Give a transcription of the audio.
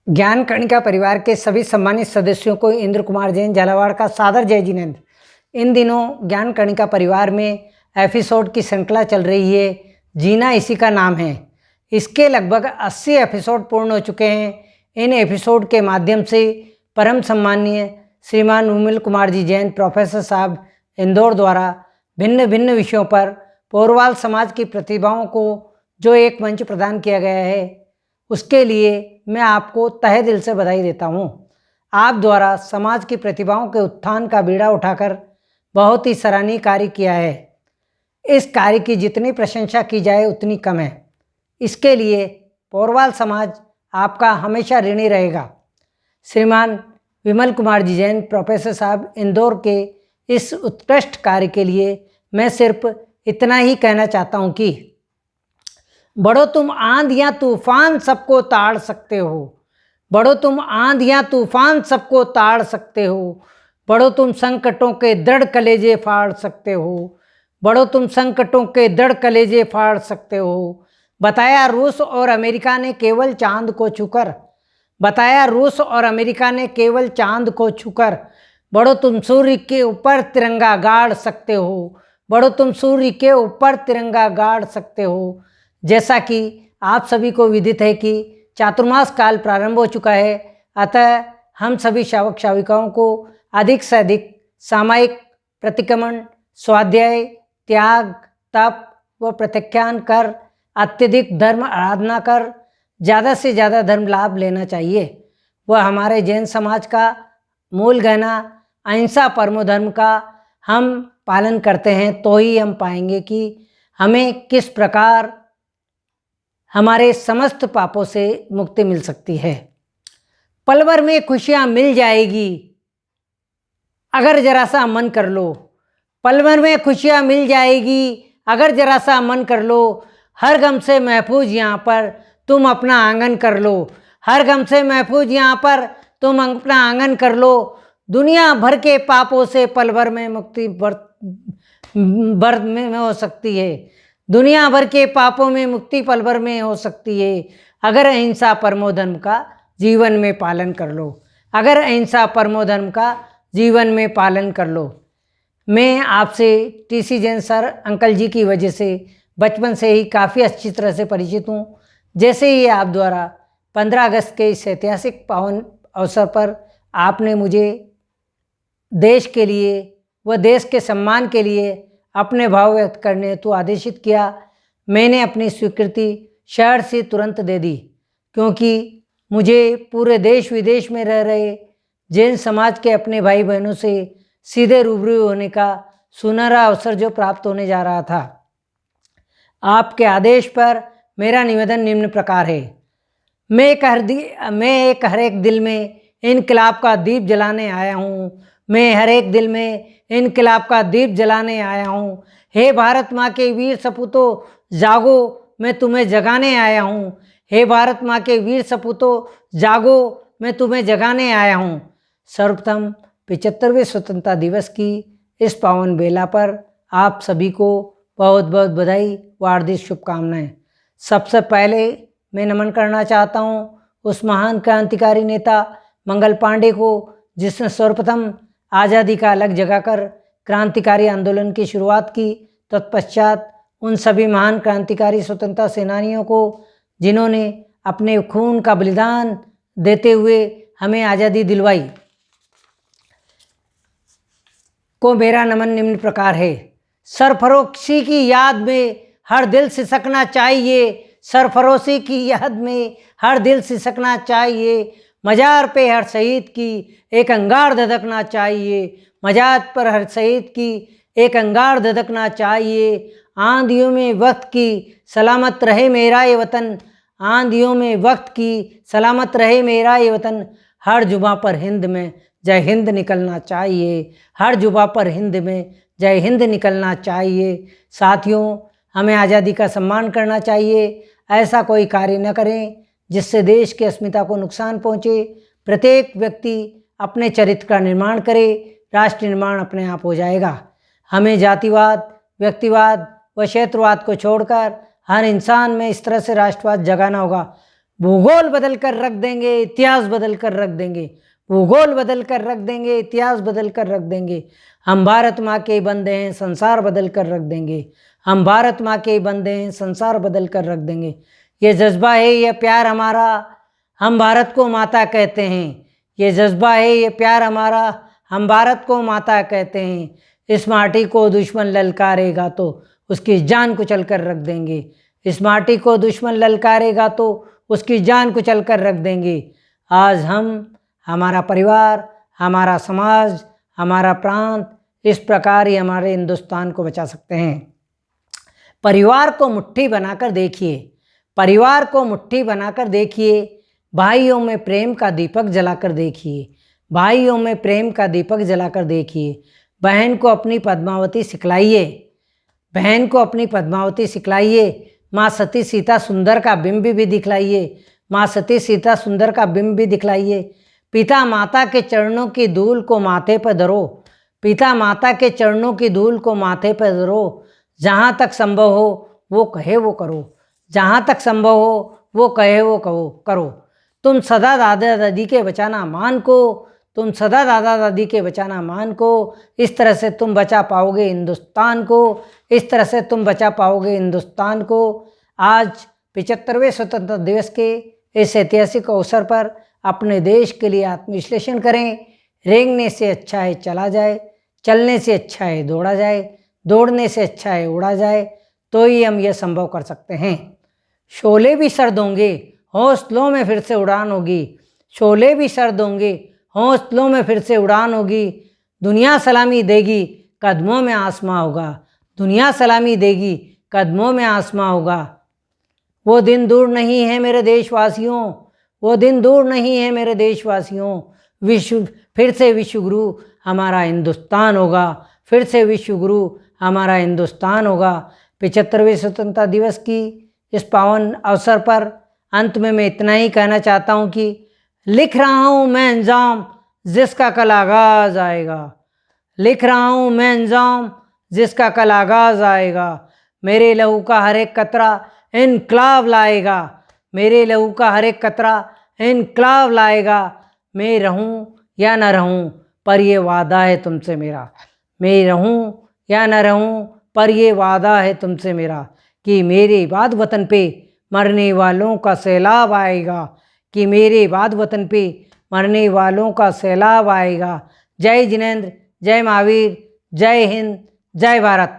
ज्ञान कणिका परिवार के सभी सम्मानित सदस्यों को इंद्र कुमार जैन झालावाड़ का सादर जय जिनेंद्र। इन दिनों ज्ञान कणिका परिवार में एपिसोड की श्रृंखला चल रही है, जीना इसी का नाम है। इसके लगभग 80 एपिसोड पूर्ण हो चुके हैं। इन एपिसोड के माध्यम से परम सम्मानीय श्रीमान विमल कुमार जी जैन प्रोफेसर साहब इंदौर द्वारा भिन्न भिन्न विषयों पर पोरवाल समाज की प्रतिभाओं को जो एक मंच प्रदान किया गया है, उसके लिए मैं आपको तहे दिल से बधाई देता हूँ। आप द्वारा समाज की प्रतिभाओं के उत्थान का बीड़ा उठाकर बहुत ही सराहनीय कार्य किया है। इस कार्य की जितनी प्रशंसा की जाए उतनी कम है। इसके लिए पोरवाल समाज आपका हमेशा ऋणी रहेगा। श्रीमान विमल कुमार जी जैन प्रोफेसर साहब इंदौर के इस उत्कृष्ट कार्य के लिए मैं सिर्फ इतना ही कहना चाहता हूँ कि बढ़ो तुम आंधियाँ तूफान सबको ताड़ सकते हो, बढ़ो तुम आंधियाँ तूफान सबको ताड़ सकते हो, बढ़ो तुम संकटों के दृढ़ कलेजे फाड़ सकते हो, बढ़ो तुम संकटों के दृढ़ कलेजे फाड़ सकते हो। बताया रूस और अमेरिका ने केवल चांद को छूकर, बताया रूस और अमेरिका ने केवल चांद को छूकर, बढ़ो तुम सूर्य के ऊपर तिरंगा गाड़ सकते हो, बढ़ो तुम सूर्य के ऊपर तिरंगा गाड़ सकते हो। जैसा कि आप सभी को विदित है कि चातुर्मास काल प्रारंभ हो चुका है, अतः हम सभी शावक शाविकाओं को अधिक से अधिक सामायिक प्रतिक्रमण, स्वाध्याय, त्याग, तप व प्रत्याख्यान कर अत्यधिक धर्म आराधना कर ज़्यादा से ज़्यादा धर्म लाभ लेना चाहिए। वह हमारे जैन समाज का मूल गहना अहिंसा परमो धर्म का हम पालन करते हैं तो ही हम पाएंगे कि हमें किस प्रकार हमारे समस्त पापों से मुक्ति मिल सकती है। पल भर में खुशियाँ मिल जाएगी अगर जरा सा मन कर लो, पल भर में खुशियाँ मिल जाएगी अगर जरा सा मन कर लो। हर गम से महफूज यहाँ पर तुम अपना आंगन कर लो, हर गम से महफूज यहाँ पर तुम अपना आंगन कर लो। दुनिया भर के पापों से पल भर में मुक्ति भर में हो सकती है, दुनिया भर के पापों में मुक्ति पल भर में हो सकती है अगर अहिंसा परमो धर्म का जीवन में पालन कर लो, अगर अहिंसा परमो धर्म का जीवन में पालन कर लो। मैं आपसे टीसी जैन सर अंकल जी की वजह से बचपन से ही काफ़ी अच्छी तरह से परिचित हूँ। जैसे ही आप द्वारा 15 अगस्त के इस ऐतिहासिक पावन अवसर पर आपने मुझे देश के लिए व देश के सम्मान के लिए अपने भाव व्यक्त करने हेतु आदेशित किया, मैंने अपनी स्वीकृति शहर से तुरंत दे दी, क्योंकि मुझे पूरे देश विदेश में रह रहे जैन समाज के अपने भाई बहनों से सीधे रूबरू होने का सुनहरा अवसर जो प्राप्त होने जा रहा था। आपके आदेश पर मेरा निवेदन निम्न प्रकार है। मैं एक हर एक दिल में इनकलाब का दीप जलाने आया हूँ, मैं हर एक दिल में इनकलाब का दीप जलाने आया हूँ। हे भारत माँ के वीर सपूतों जागो, मैं तुम्हें जगाने आया हूँ। हे भारत माँ के वीर सपूतों जागो, मैं तुम्हें जगाने आया हूँ। सर्वप्रथम 75वें स्वतंत्रता दिवस की इस पावन बेला पर आप सभी को बहुत बहुत बधाई व हार्दिक शुभकामनाएं। सबसे पहले मैं नमन करना चाहता हूँ उस महान क्रांतिकारी नेता मंगल पांडे को, जिसने सर्वप्रथम आज़ादी का अलग जगाकर क्रांतिकारी आंदोलन की शुरुआत की। तत्पश्चात उन सभी महान क्रांतिकारी स्वतंत्रता सेनानियों को जिन्होंने अपने खून का बलिदान देते हुए हमें आज़ादी दिलवाई, को मेरा नमन निम्न प्रकार है। सरफरोशी की याद में हर दिल सिसकना चाहिए, सरफरोशी की याद में हर दिल सिसकना चाहिए। मजार पे हर शहीद की एक अंगार धधकना चाहिए, मजार पर हर शहीद की एक अंगार धधकना चाहिए। आंधियों में वक्त की सलामत रहे मेरा ये वतन, आंधियों में वक्त की सलामत रहे मेरा ये वतन। हर जुबा पर हिंद में जय हिंद निकलना चाहिए, हर जुबा पर हिंद में जय हिंद निकलना चाहिए। साथियों, हमें आज़ादी का सम्मान करना चाहिए। ऐसा कोई कार्य न करें जिससे देश की अस्मिता को नुकसान पहुँचे। प्रत्येक व्यक्ति अपने चरित्र का निर्माण करे, राष्ट्र निर्माण अपने आप हो जाएगा। हमें जातिवाद, व्यक्तिवाद व क्षेत्रवाद को छोड़कर हर इंसान में इस तरह से राष्ट्रवाद जगाना होगा। भूगोल बदल कर रख देंगे, इतिहास बदल कर रख देंगे। भूगोल बदल कर रख देंगे, इतिहास बदल कर रख देंगे। हम भारत माँ के बंदे हैं, संसार बदल कर रख देंगे। हम भारत माँ के बंदे हैं, संसार बदल कर रख देंगे। ये जज्बा है, ये प्यार हमारा, हम भारत को माता कहते हैं। ये जज्बा है, ये प्यार हमारा, हम भारत को माता कहते हैं। इस माटी को दुश्मन ललकारेगा तो उसकी जान कुचल कर रख देंगे। इस माटी को दुश्मन ललकारेगा तो उसकी जान कुचल कर रख देंगे। आज हम, हमारा परिवार, हमारा समाज, हमारा प्रांत, इस प्रकार ही हमारे हिंदुस्तान को बचा सकते हैं। परिवार को मुट्ठी बनाकर देखिए, परिवार को मुट्ठी बनाकर देखिए। भाइयों में प्रेम का दीपक जलाकर देखिए, भाइयों में प्रेम का दीपक जलाकर देखिए। बहन को अपनी पद्मावती सिखलाइए, बहन को अपनी पद्मावती सिखलाइए। माँ सती सीता सुंदर का बिंब भी दिखलाइए, माँ सती सीता सुंदर का बिंब भी दिखलाइए। पिता माता के चरणों की धूल को माथे पर धरो, पिता माता के चरणों की धूल को माथे पर धरो। जहाँ तक संभव हो वो कहे वो करो, जहाँ तक संभव हो वो कहे वो करो। तुम सदा दादा दादी के बचाना मान को, तुम सदा दादा दादी के बचाना मान को। इस तरह से तुम बचा पाओगे हिंदुस्तान को, इस तरह से तुम बचा पाओगे हिंदुस्तान को। आज 75वें स्वतंत्रता दिवस के इस ऐतिहासिक अवसर पर अपने देश के लिए आत्मविश्लेषण करें। रेंगने से अच्छा है चला जाए, चलने से अच्छा है दौड़ा जाए, दौड़ने से अच्छा है उड़ा जाए, तो ही हम यह संभव कर सकते हैं। शोले भी सर्द होंगे, हौसलों में फिर से उड़ान होगी। शोले भी सर्द होंगे, हौसलों में फिर से उड़ान होगी। दुनिया सलामी देगी, कदमों में आसमां होगा। दुनिया सलामी देगी, कदमों में आसमां होगा। वो दिन दूर नहीं है मेरे देशवासियों, वो दिन दूर नहीं है मेरे देशवासियों। फिर से विश्व गुरु हमारा हिंदुस्तान होगा, फिर से विश्व गुरु हमारा हिंदुस्तान होगा। 75वें स्वतंत्रता दिवस की इस पावन अवसर पर अंत में मैं इतना ही कहना चाहता हूँ कि लिख रहा हूँ मैं अंजाम जिसका कल आगाज आएगा, लिख रहा हूँ मैं अंजाम जिसका कल आगाज आएगा। मेरे लहू का हर एक कतरा इनकलाब लाएगा, मेरे लहू का हर एक कतरा इनकलाब लाएगा। मैं रहूं या न रहूं पर ये वादा है तुमसे मेरा, मैं रहूं या न रहूं पर ये वादा है तुमसे मेरा, कि मेरे बाद वतन पे मरने वालों का सैलाब आएगा, कि मेरे बाद वतन पे मरने वालों का सैलाब आएगा। जय जिनेंद्र, जय महावीर, जय हिंद, जय भारत।